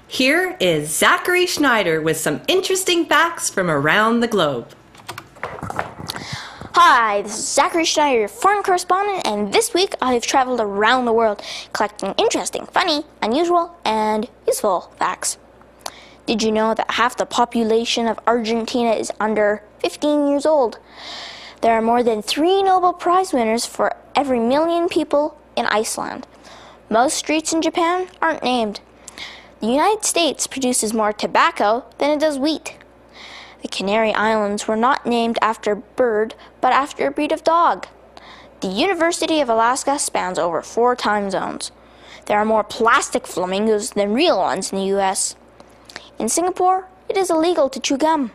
Here is Zachary Schneider with some interesting facts from around the globe. Hi, this is Zachary Schneider, your foreign correspondent, and this week I have traveled around the world collecting interesting, funny, unusual, and useful facts. Did you know that half the population of Argentina is under 15 years old? There are more than 3 Nobel Prize winners for every million people in Iceland. Most streets in Japan aren't named. The United States produces more tobacco than it does wheat. The Canary Islands were not named after a bird, but after a breed of dog. The University of Alaska spans over 4 time zones. There are more plastic flamingos than real ones in the U.S. In Singapore, it is illegal to chew gum.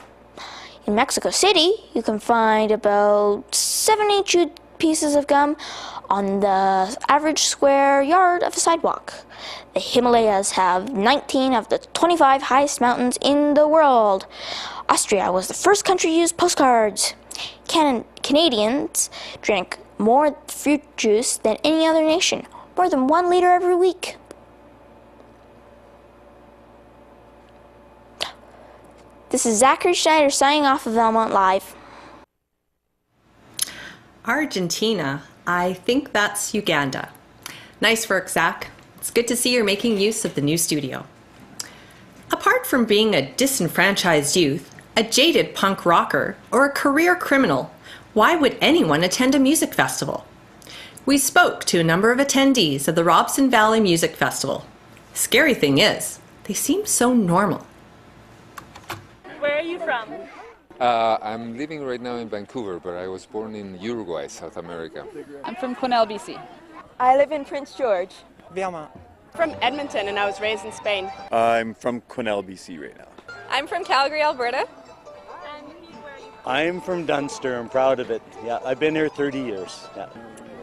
In Mexico City, you can find about 70 chewed pieces of gum on the average square yard of a sidewalk. The Himalayas have 19 of the 25 highest mountains in the world. Austria was the first country to use postcards. Canadians drink more fruit juice than any other nation, more than 1 liter every week. This is Zachary Schneider signing off of Valemount Live. Argentina, I think that's Uganda. Nice work, Zach. It's good to see you're making use of the new studio. Apart from being a disenfranchised youth, a jaded punk rocker, or a career criminal, why would anyone attend a music festival? We spoke to a number of attendees of the Robson Valley Music Festival. Scary thing is, they seem so normal. Where are you from? I'm living right now in Vancouver, but I was born in Uruguay, South America. I'm from Quesnel, BC. I live in Prince George. Valemount. From Edmonton, and I was raised in Spain. I'm from Quesnel, BC right now. I'm from Calgary, Alberta. I'm from Dunster. I'm proud of it. Yeah, I've been here 30 years. Yeah.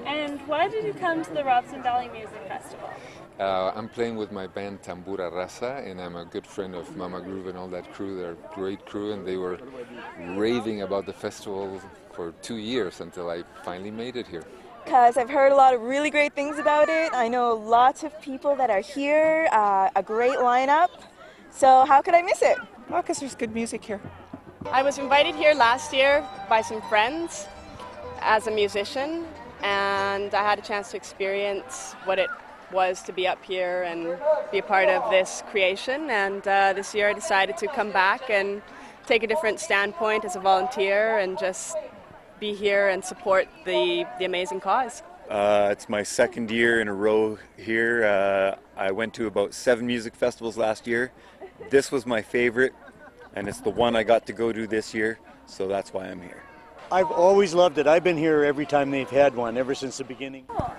And why did you come to the Robson Valley Music Festival? I'm playing with my band Tambura Raza, and I'm a good friend of Mama Groove and all that crew. They're a great crew, and they were raving about the festival for 2 years until I finally made it here. Because I've heard a lot of really great things about it. I know lots of people that are here, a great lineup. So how could I miss it? Well, because there's good music here. I was invited here last year by some friends as a musician, and I had a chance to experience what it was to be up here and be a part of this creation. And this year I decided to come back and take a different standpoint as a volunteer and just be here and support the amazing cause. It's my second year in a row here. I went to about 7 music festivals last year. This was my favorite, and it's the one I got to go to this year, so that's why I'm here. I've always loved it. I've been here every time they've had one, ever since the beginning. Cool.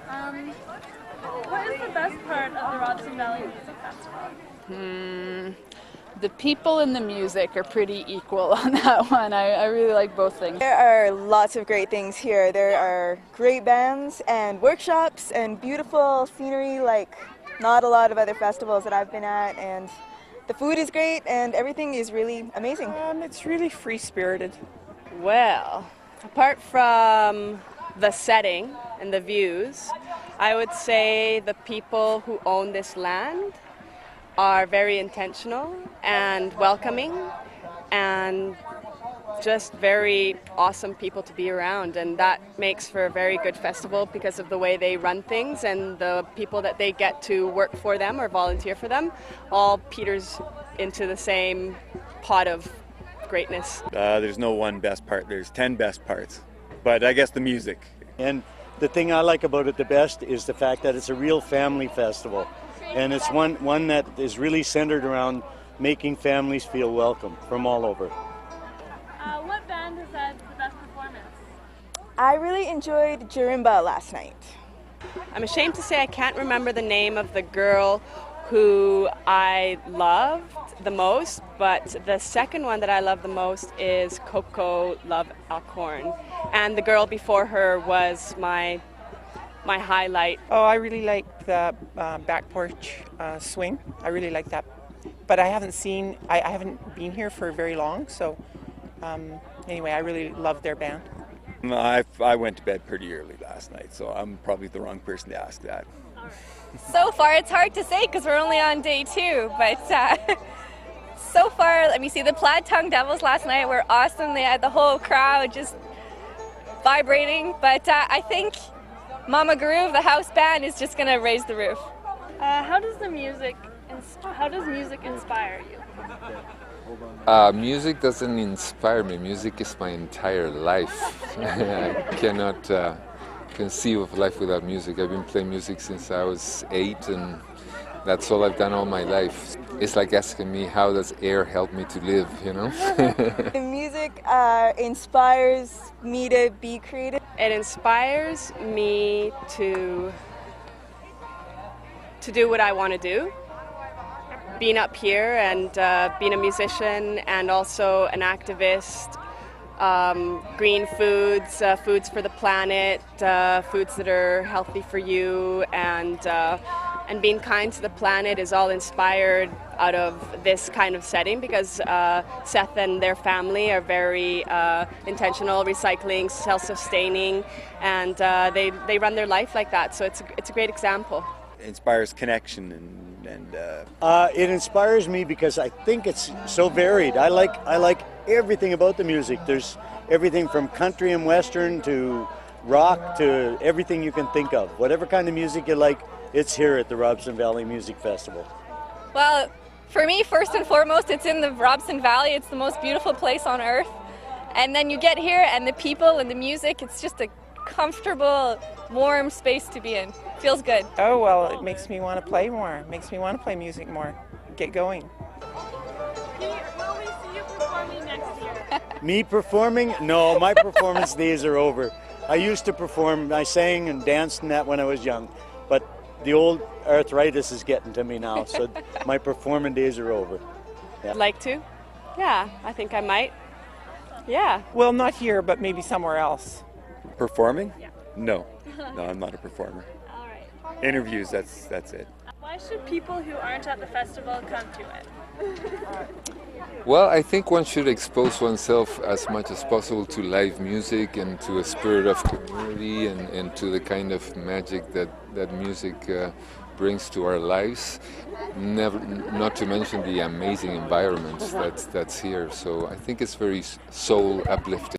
What is the best part of the Robson Valley Music Festival? The people and the music are pretty equal on that one. I really like both things. There are lots of great things here. There are great bands and workshops and beautiful scenery like not a lot of other festivals that I've been at, and the food is great and everything is really amazing. It's really free-spirited. Well, apart from the setting and the views, I would say the people who own this land are very intentional and welcoming and just very awesome people to be around, and that makes for a very good festival because of the way they run things, and the people that they get to work for them or volunteer for them all peters into the same pot of greatness. There's no one best part, there's 10 best parts, but I guess the music. And the thing I like about it the best is the fact that it's a real family festival. And it's one that is really centered around making families feel welcome from all over. What band has had the best performance? I really enjoyed Marimba last night. I'm ashamed to say I can't remember the name of the girl who I loved the most, but the second one that I love the most is Coco Love Alcorn. And the girl before her was my highlight. Oh, I really like the back porch swing. I really like that. But I haven't been here for very long, so anyway, I really love their band. I went to bed pretty early last night, so I'm probably the wrong person to ask that. So far, it's hard to say because we're only on day 2, but so far, let me see, the Plaid Tongue Devils last night were awesome. They had the whole crowd just vibrating, but I think Mama Groove, the house band, is just going to raise the roof. How does music inspire you? Music doesn't inspire me. Music is my entire life. I cannot conceive of life without music. I've been playing music since I was 8, and that's all I've done all my life. It's like asking me, how does air help me to live, you know? Music inspires me to be creative. It inspires me to do what I want to do. Being up here and being a musician and also an activist, green foods, foods for the planet, foods that are healthy for you, and being kind to the planet is all inspired out of this kind of setting because Seth and their family are very intentional, recycling, self-sustaining, and they run their life like that. So it's a great example. It inspires connection and it inspires me because I think it's so varied. I like everything about the music. There's everything from country and western to rock to everything you can think of. Whatever kind of music you like, it's here at the Robson Valley Music Festival. Well, for me, first and foremost, it's in the Robson Valley. It's the most beautiful place on earth. And then you get here and the people and the music, it's just a comfortable, warm space to be in. Feels good. Oh, well, it makes me want to play more. It makes me want to play music more. Get going. Will we see you performing next year? Me performing? No, my performance days are over. I used to perform, I sang and danced and that when I was young, but the old arthritis is getting to me now, so my performing days are over. Yeah. Like to? Yeah, I think I might. Yeah. Well, not here, but maybe somewhere else. performing? No, I'm not a performer. All right. Interviews, that's it. Why should people who aren't at the festival come to it? Well, I think one should expose oneself as much as possible to live music and to a spirit of community and to the kind of magic that music brings to our lives. Not to mention the amazing environment that's here. So I think it's very soul uplifting.